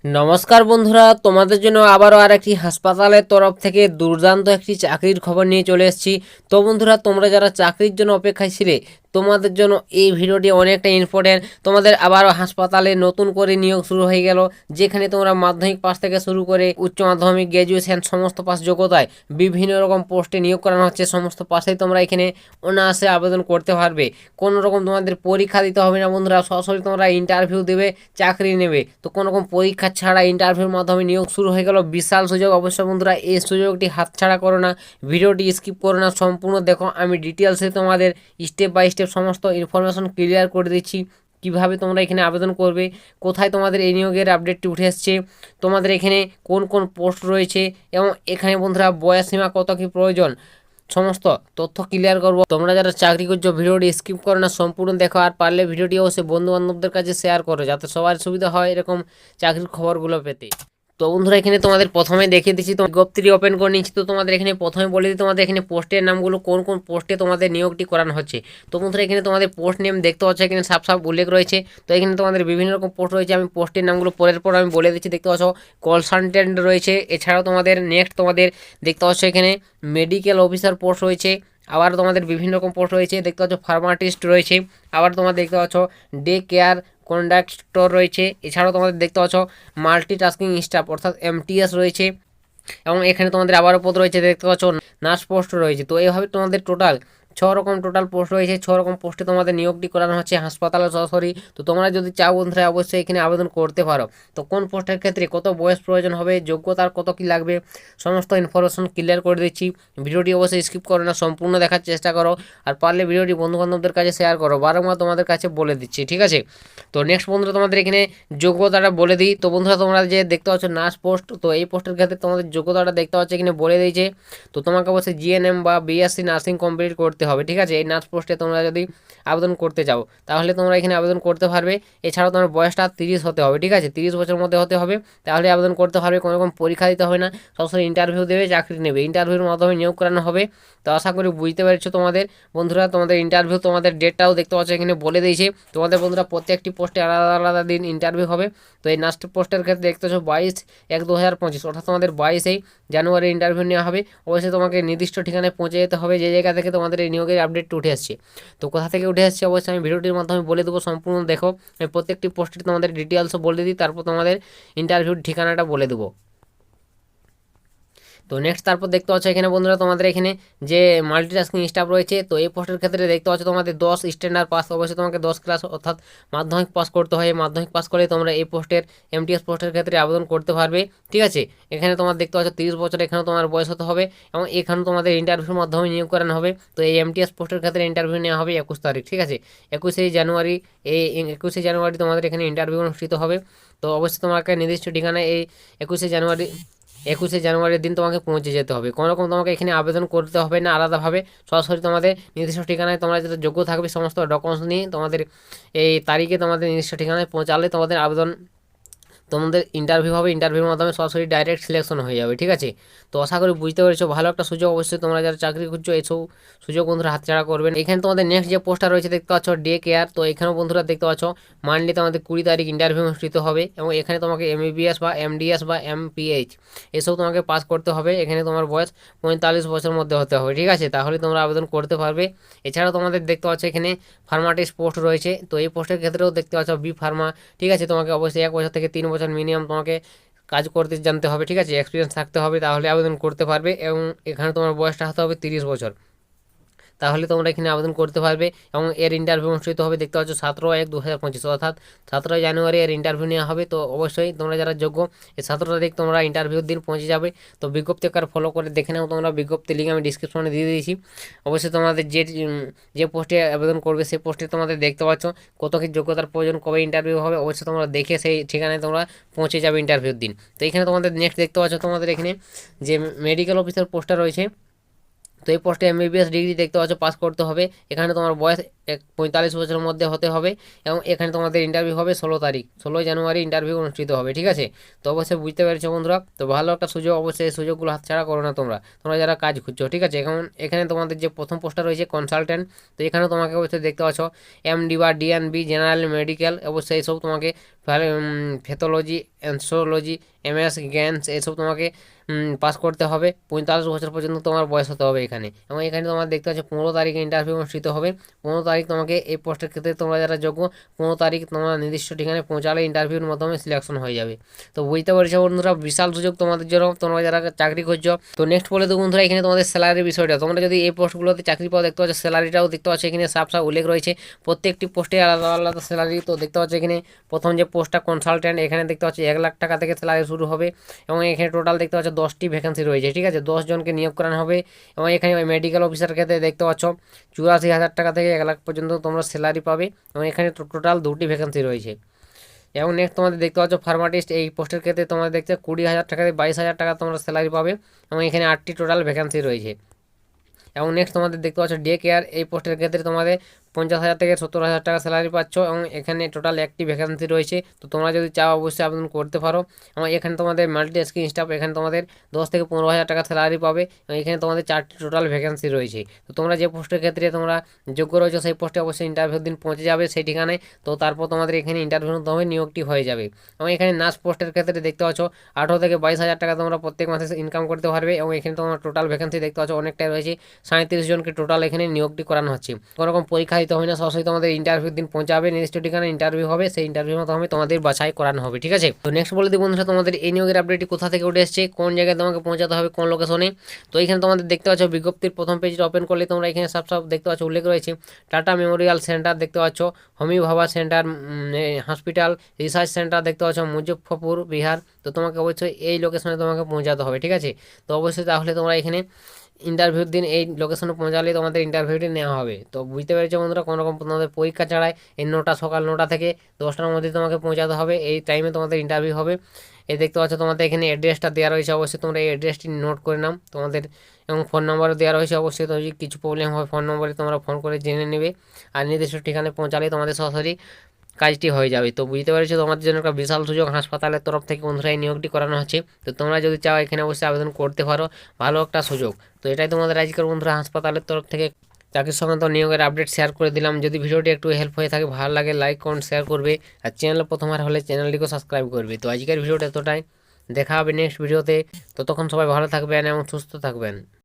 নমস্কার বন্ধুরা, তোমাদের জন্য আবারও আরেকটি হাসপাতালের তরফ থেকে দুর্দান্ত একটি চাকরির খবর নিয়ে চলে এসেছি। তো বন্ধুরা, তোমরা যারা চাকরির জন্য অপেক্ষায় ছিলে, তোমাদের জন্য এই ভিডিওটি অনেকটা ইম্পর্টেন্ট। তোমাদের আবারও হাসপাতালে নতুন করে নিয়োগ শুরু হয়ে গেল, যেখানে তোমরা মাধ্যমিক পাস থেকে শুরু করে উচ্চ মাধ্যমিক, গ্র্যাজুয়েশন সমস্ত পাস যোগ্যতায় বিভিন্ন রকম পোস্টে নিয়োগ করানো হচ্ছে। সমস্ত পাশেই তোমরা এখানে অনায়াসে আবেদন করতে পারবে। কোনো রকম তোমাদের পরীক্ষা দিতে হবে না বন্ধুরা, সরাসরি তোমরা ইন্টারভিউ দেবে, চাকরি নেবে। তো কোনো রকম পরীক্ষা ছাড়া ইন্টারভিউর মাধ্যমে নিয়োগ শুরু হয়ে গেল। বিশাল সুযোগ। অবশ্যই বন্ধুরা এই সুযোগটি হাতছাড়া করো না, ভিডিওটি স্কিপ করো না, সম্পূর্ণ দেখো। আমি ডিটেলসে তোমাদের স্টেপ বাই স্টেপ সমস্ত ইনফরমেশন ক্লিয়ার করে দিচ্ছি। কিভাবে তোমরা এখানে আবেদন করবে, কোথায় তোমাদের এই নিয়োগের আপডেটটি উঠে এসছে, তোমাদের এখানে কোন কোন পোস্ট রয়েছে, এবং এখানে বন্ধুরা বয়সসীমা কত কি প্রয়োজন, সমস্ত তথ্য ক্লিয়ার করবো। তোমরা যারা চাকরি করছো ভিডিওটি স্কিপ করো না, সম্পূর্ণ দেখো। আর পারলে ভিডিওটি অবশ্যই বন্ধু বান্ধবদের কাছে শেয়ার করো, যাতে সবার সুবিধা হয় এরকম চাকরির খবরগুলো পেতে। তো বন্ধুরা, এখানে তোমাদের প্রথমে দেখিয়ে দিচ্ছি, তো বিজ্ঞপ্তিটি ওপেন করে নিচ্ছি। তো তোমাদের এখানে প্রথমে বলে দিই তোমাদের এখানে পোস্টের নামগুলো, কোন কোন পোস্টে তোমাদের নিয়োগটি করানো হচ্ছে। তো বন্ধুরা, এখানে তোমাদের পোস্ট নেম দেখতে পাচ্ছ, এখানে সাফ সাফ উল্লেখ রয়েছে। তো এখানে তোমাদের বিভিন্ন রকম পোস্ট রয়েছে, আমি পোস্টের নামগুলো পরের পর আমি বলে দিচ্ছি। দেখতে পাচ্ছ কনসালটেন্ট রয়েছে, এছাড়াও তোমাদের নেক্সট তোমাদের দেখতে পাচ্ছ এখানে মেডিকেল অফিসার পোস্ট রয়েছে। আবার তোমাদের বিভিন্ন রকম পোস্ট রয়েছে, দেখতে পাচ্ছ ফার্মাসিস্ট রয়েছে। আবার তোমাদের দেখতে পাচ্ছ ডে কেয়ার কন্ডাক্টর রয়েছে। এছাড়াও তোমাদের দেখতে পাচ্ছ মাল্টিটাস্কিং স্টাফ অর্থাৎ এমটিএস রয়েছে। এবং এখানে তোমাদের আবারও পদ রয়েছে, দেখতে পাচ্ছ নার্স পোস্ট রয়েছে। তো এইভাবে তোমাদের টোটাল পোস্ট রয়েছে। 6 রকম পোস্টে তোমাদের নিয়োগটি করানো হচ্ছে হাসপাতালে সরাসরি। তো তোমরা যদি চাও বন্ধুরা, অবশ্যই এখানে আবেদন করতে পারো। তো কোন পোস্টের ক্ষেত্রে কত বয়স প্রয়োজন হবে, যোগ্যতার কত কি লাগবে, সমস্ত ইনফরমেশন ক্লিয়ার করে দিচ্ছি। ভিডিওটি অবশ্যই স্কিপ করো না, সম্পূর্ণ দেখার চেষ্টা করো। আর পারলে ভিডিওটি বন্ধুবান্ধবদের কাছে শেয়ার করো, বারংবার তোমাদের কাছে বলে দিচ্ছি, ঠিক আছে। তো নেক্সট বন্ধুরা, তোমাদের এখানে যোগ্যতাটা বলে দিই। তো বন্ধুরা, তোমরা যে দেখতে পাচ্ছ নার্স পোস্ট, তো এই পোস্টের ক্ষেত্রে তোমাদের যোগ্যতাটা দেখতে পাচ্ছ এখানে বলে দিয়েছে। তো তোমাকে অবশ্যই জিএনএম বা বিএসসি নার্সিং কমপ্লিট করতে হবে, ঠিক আছে। এই নার্স পোস্টে তোমরা যদি আবেদন করতে চাও, তাহলে তোমরা এখানে আবেদন করতে পারবে। এছাড়াও তোমার বয়সটা 30 হতে হবে, ঠিক আছে, 30 বছরের মধ্যে হতে হবে, তাহলে আবেদন করতে পারবে। কোনো রকম পরীক্ষা দিতে হবে না, সরাসরি ইন্টারভিউ দেবে, চাকরি নেবে। ইন্টারভিউর মাধ্যমে নিয়োগ করানো হবে। তো আশা করি বুঝতে পেরেছো তোমাদের বন্ধুরা। তোমাদের ইন্টারভিউ তোমাদের ডেটটাও দেখতে পাচ্ছ এখানে বলে দিয়েছে। তোমাদের বন্ধুরা প্রত্যেকটি পোস্টে আলাদা আলাদা দিন ইন্টারভিউ হবে। তো এই নার্স পোস্টের ক্ষেত্রে দেখতে পাচ্ছ 22/1/2025 অর্থাৎ তোমাদের 22 জানুয়ারি ইন্টারভিউ নেওয়া হবে। অবশ্যই তোমাকে নির্দিষ্ট ঠিকানায় পৌঁছে যেতে হবে, যে জায়গা থেকে তোমাদের এই নিয়োগের আপডেট উঠে আসছে। তো কোথা থেকে উঠে আসছে অবশ্যই আমি ভিডিওটির মাধ্যমে বলে দেবো, সম্পূর্ণ দেখো। আমি প্রত্যেকটি পোস্টের তোমাদের ডিটেলসও বলে দিই, তারপর তোমাদের ইন্টারভিউর ঠিকানাটা বলে দেবো। তো নেক্সট তারপর দেখতে পাচ্ছ এখানে বন্ধুরা, তোমাদের এখানে যে মাল্টিটাস্কিং স্টাফ রয়েছে, তো এই পোস্টের ক্ষেত্রে দেখতে পাচ্ছ তোমাদের 10 স্ট্যান্ডার্ড পাস, অবশ্যই তোমাকে 10 ক্লাস অর্থাৎ মাধ্যমিক পাস করতে হয়। মাধ্যমিক পাস করে তোমরা এই পোস্টের এমটিএস পোস্টের ক্ষেত্রে আবেদন করতে পারবে, ঠিক আছে। এখানে তোমার দেখতে পাচ্ছ 30 বছর এখানেও তোমার বয়স হতে হবে, এবং এখানে তোমাদের ইন্টারভিউর মাধ্যমে নিয়োগ করানো হবে। তো এই এমটিএস পোস্টের ক্ষেত্রে ইন্টারভিউ নেওয়া হবে 21 তারিখ, ঠিক আছে। 21শে জানুয়ারি, এই 21শে জানুয়ারি তোমাদের এখানে ইন্টারভিউ অনুষ্ঠিত হবে। তো অবশ্যই তোমাকে নির্দিষ্ট ঠিকানায় এই 21শে জানুয়ারির দিন তোমাকে পৌঁছে যেতে হবে। কোনো রকম তোমাকে এখানে আবেদন করতে হবে না আলাদাভাবে, সরাসরি তোমাদের নির্দিষ্ট ঠিকানায় তোমরা যেটা যোগ্য থাকবে সমস্ত ডকুমেন্টস নিয়ে তোমাদের এই তারিখে তোমাদের নির্দিষ্ট ঠিকানায় পৌঁছালে তোমাদের আবেদন, তোমাদের ইন্টারভিউ হবে। ইন্টারভিউর মাধ্যমে সরাসরি ডাইরেক্ট সিলেকশন হয়ে যাবে, ঠিক আছে। তো আশা করি বুঝতে পেরেছো, ভালো একটা সুযোগ। অবশ্যই তোমরা যারা চাকরি খুঁজছো এইসব সুযোগ বন্ধুরা হাতছাড়া করবেন। এখানে তোমাদের নেক্সট যে পোস্টটা রয়েছে দেখতে পাচ্ছ ডে কেয়ার। তো এখানেও বন্ধুরা দেখতে পাচ্ছ মানলি তোমাদের 20 তারিখ ইন্টারভিউ অনুষ্ঠিত হবে, এবং এখানে তোমাকে এমবিবিএস বা এমডিএস বা এমপিএইচ এসব তোমাকে পাস করতে হবে। এখানে তোমার বয়স 45 বছরের মধ্যে হতে হবে, ঠিক আছে, তাহলে তোমরা আবেদন করতে পারবে। এছাড়াও তোমাদের দেখতে পাচ্ছ এখানে ফার্মাটিস্ট পোস্ট রয়েছে। তো এই পোস্টের ক্ষেত্রেও দেখতে পাচ্ছ বি ফার্মা, ঠিক আছে। তোমাকে অবশ্যই 1 বছর থেকে 3 বছর মিনিমাম তোমাকে কাজ করতে জানতে হবে, ঠিক আছে, এক্সপিরিয়েন্স থাকতে হবে, তাহলে আবেদন করতে পারবে। এবং এখানে তোমার বয়সটা হতে হবে 30 বছর, তাহলে তোমরা এখানে আবেদন করতে পারবে। এবং এর ইন্টারভিউ অনুষ্ঠিত হবে দেখতে পাচ্ছ 17/1/2025 অর্থাৎ 17 জানুয়ারি এর ইন্টারভিউ নেওয়া হবে। তো অবশ্যই তোমরা যারা যোগ্য, এই 17 তারিখ তোমরা ইন্টারভিউর দিন পৌঁছে যাবে। তো বিজ্ঞপ্তি কার ফলো করে দেখে নাও তোমরা, বিজ্ঞপ্তি লিঙ্ক আমি ডিসক্রিপশনে দিয়ে দিয়েছি। অবশ্যই তোমাদের যে পোস্টে আবেদন করবে সেই পোস্টে তোমাদের দেখতে পাচ্ছ কত কি যোগ্যতার প্রয়োজন, কবে ইন্টারভিউ হবে, অবশ্যই তোমরা দেখে সেই ঠিকানায় তোমরা পৌঁছে যাবে ইন্টারভিউর দিন। তো এখানে তোমাদের নেক্সট দেখতে পাচ্ছ তোমাদের এখানে যে মেডিকেল অফিসার পোস্টটা রয়েছে। তো এই পোস্টে এমবিবিএস ডিগ্রি দেখতে পাচ্ছ পাস করতে হবে। এখানে তোমার বয়স 45 বছরের মধ্যে হতে হবে এবং এখানে তোমাদের ইন্টারভিউ হবে 16 তারিখ, 16 জানুয়ারি ইন্টারভিউ অনুষ্ঠিত হবে। ঠিক আছে, তো অবশ্যই বুঝতে পেরেছো বন্ধুরা। তো ভালো একটা সুযোগ, অবশ্যই এই সুযোগগুলো হাতছাড়া করো না তোমরা, তোমরা যারা কাজ খুঁজছো। ঠিক আছে, এখন এখানে তোমাদের যে প্রথম পোস্টটা রয়েছে কনসালটেন্ট, তো এখানেও তোমাকে অবশ্যই দেখতে পাচ্ছ এমডি বা ডিএনবি জেনারেল মেডিকেল, অবশ্যই এইসব তোমাকে প্যাথোলজি, অ্যান্থ্রোলজি, এমএস জ্ঞানস এসব তোমাকে পাস করতে হবে। 45 বছর পর্যন্ত তোমার বয়স হতে হবে এখানে। এবং এখানে তোমার দেখতে পাচ্ছ 15 তারিখে ইন্টারভিউ অনুষ্ঠিত হবে। 15 তারিখ তোমাকে এই পোস্টের ক্ষেত্রে তোমরা যারা যোগ্য, 15 তারিখ তোমরা নির্দিষ্ট ঠিকানায় পৌঁছালে ইন্টারভিউর মাধ্যমে সিলেকশন হয়ে যাবে। তো বুঝতে পারছো বন্ধুরা, বিশাল সুযোগ তোমাদের জন্য, তোমরা যারা চাকরি খুঁজছো। তো নেক্সট বলে দেবো বন্ধুরা, এখানে তোমাদের স্যালারির বিষয়টা, তোমরা যদি এই পোস্টগুলোতে চাকরি পাও দেখতে পাচ্ছ স্যালারিটাও দেখতে পাচ্ছ এখানে সাফ সাফ উল্লেখ রয়েছে, প্রত্যেকটি পোস্টে আলাদা আলাদা স্যালারি। তো দেখতে পাচ্ছ এখানে প্রথম যে পোস্টটা কনসালটেন্ট, এখানে দেখতে পাচ্ছ 1 লাখ টাকা থেকে স্যালারি শুরু হবে এবং এখানে টোটাল দেখতে পাচ্ছ 10টি ভ্যাকেন্সি রয়েছে। ঠিক আছে, 10 জনকে নিয়োগ করানো হবে এবং এখানে মেডিকেল অফিসার ক্ষেত্রে দেখতে পাচ্ছ 84,000 টাকা থেকে 1 লাখ পর্যন্ত তোমরা স্যালারি পাবে এবং এখানে টোটাল 2টি ভ্যাকেন্সি রয়েছে। এবং নেক্সট তোমাদের দেখতে পাচ্ছ ফার্মাটিস্ট, এই পোস্টের ক্ষেত্রে তোমাদের দেখতে 20,000 টাকা থেকে 22,000 টাকা তোমরা স্যালারি পাবে এবং এখানে 8টি টোটাল ভ্যাকেন্সি রয়েছে। এবং নেক্সট তোমাদের দেখতে পাচ্ছ ডে কেয়ার, এই পোস্টের ক্ষেত্রে তোমাদের 50,000 থেকে 70,000 টাকা স্যালারি পাচ্ছ এবং এখানে টোটাল 1টি ভ্যাকেন্সি রয়েছে। তো তোমরা যদি চাও অবশ্যই আবেদন করতে পারো। এবং এখানে তোমাদের মাল্টি স্কিল স্টাফ, এখানে তোমাদের 10 থেকে 15,000 টাকা স্যালারি পাবে এবং এখানে তোমাদের 4টি টোটাল ভ্যাকেন্সি রয়েছে। তো তোমরা যে পোস্টের ক্ষেত্রে তোমরা যোগ্য রয়েছে সেই পোস্টে অবশ্যই ইন্টারভিউ দিন পৌঁছে যাবে সেই ঠিকানায়। তো তারপর তোমাদের এখানে ইন্টারভিউর মাধ্যমে নিয়োগটি হয়ে যাবে। এবং এখানে নার্স পোস্টের ক্ষেত্রে দেখতে পাচ্ছ 18 থেকে 22,000 টাকা তোমরা প্রত্যেক মাসে ইনকাম করতে পারবে এবং এখানে তোমার টোটাল ভ্যাকেন্সি দেখতে পাচ্ছ অনেকটাই রয়েছে, 37 জনকে টোটাল এখানে নিয়োগটি করানো হচ্ছে। কোনো রকম পরীক্ষা দিতে হয় না, সরাসরি তোমাদের ইন্টারভিউ দিন পৌঁছাবে, নির্দিষ্ট ঠিকানায় ইন্টারভিউ হবে, সেই ইন্টারভিউর মাধ্যমে তোমাদের বাছাই করানো হবে। ঠিক আছে, তো নেক্সট বলে দিই বন্ধুরা, তোমাদের এই নিয়োগের আপডেটটি কোথা থেকে উঠে এসেছে, কোন জায়গায় তোমাকে পৌঁছাতে হবে, কোন লোকেশনে। তো এখানে তোমাদের দেখতে পাচ্ছ বিজ্ঞপ্তির প্রথম পেজটা ওপেন করলে তোমরা এখানে সব দেখতে পাচ্ছ উল্লেখ রয়েছে টাটা মেমোরিয়াল সেন্টার দেখতে পাচ্ছ, হোমি ভাবা সেন্টার হসপিটাল, রিসার্চ সেন্টার দেখতে পাচ্ছ মুজফ্ফরপুর বিহার। তো তোমাকে অবশ্যই এই লোকেশনে তোমাকে পৌঁছাতে হবে। ঠিক আছে, তো অবশ্যই তাহলে তোমরা এখানে ইন্টারভিউর দিন এই লোকেশনে পৌঁছালে তোমাদের ইন্টারভিউটি নেওয়া হবে। তো বুঝতে পেরেছো বন্ধুরা, কোনো রকম তোমাদের পরীক্ষা ছাড়াই এই সকাল 9টা থেকে 10টার মধ্যে তোমাকে পৌঁছাতে হবে, এই টাইমে তোমাদের ইন্টারভিউ হবে। এই দেখতে পাচ্ছ তোমাদের এখানে অ্যাড্রেসটা দেওয়া রয়েছে, অবশ্যই তোমরা এই অ্যাড্রেসটি নোট করে নাও তোমাদের, এবং ফোন নম্বরও দেওয়া রয়েছে, অবশ্যই তো যদি কিছু প্রবলেম হয় ফোন নম্বরে তোমরা ফোন করে জেনে নেবে। আর নির্দিষ্ট ঠিকানায় পৌঁছালে তোমাদের সরাসরি কাজটি হয়ে যাবে। তো বুঝতে পেরেছো, তোমাদের জন্য একটা বিশাল সুযোগ হাসপাতালের তরফ থেকে বন্ধুরা এই নিয়োগটি করানো হচ্ছে। তো তোমরা যদি চাও এখানে অবশ্যই আবেদন করতে পারো, ভালো একটা সুযোগ। তো এটাই তোমাদের আজকের বন্ধুরা হাসপাতালের তরফ থেকে চাকরির সংক্রান্ত নিয়োগের আপডেট শেয়ার করে দিলাম। যদি ভিডিওটি একটু হেল্প হয়ে থাকে, ভালো লাগে লাইক কমেন্ট শেয়ার করবে, আর চ্যানেল প্রথমবার হলে চ্যানেলটিকে সাবস্ক্রাইব করবে। তো আজকের ভিডিওটা এতটাই, দেখা হবে নেক্সট ভিডিওতে। ততক্ষণ সবাই ভালো থাকবেন এবং সুস্থ থাকবেন।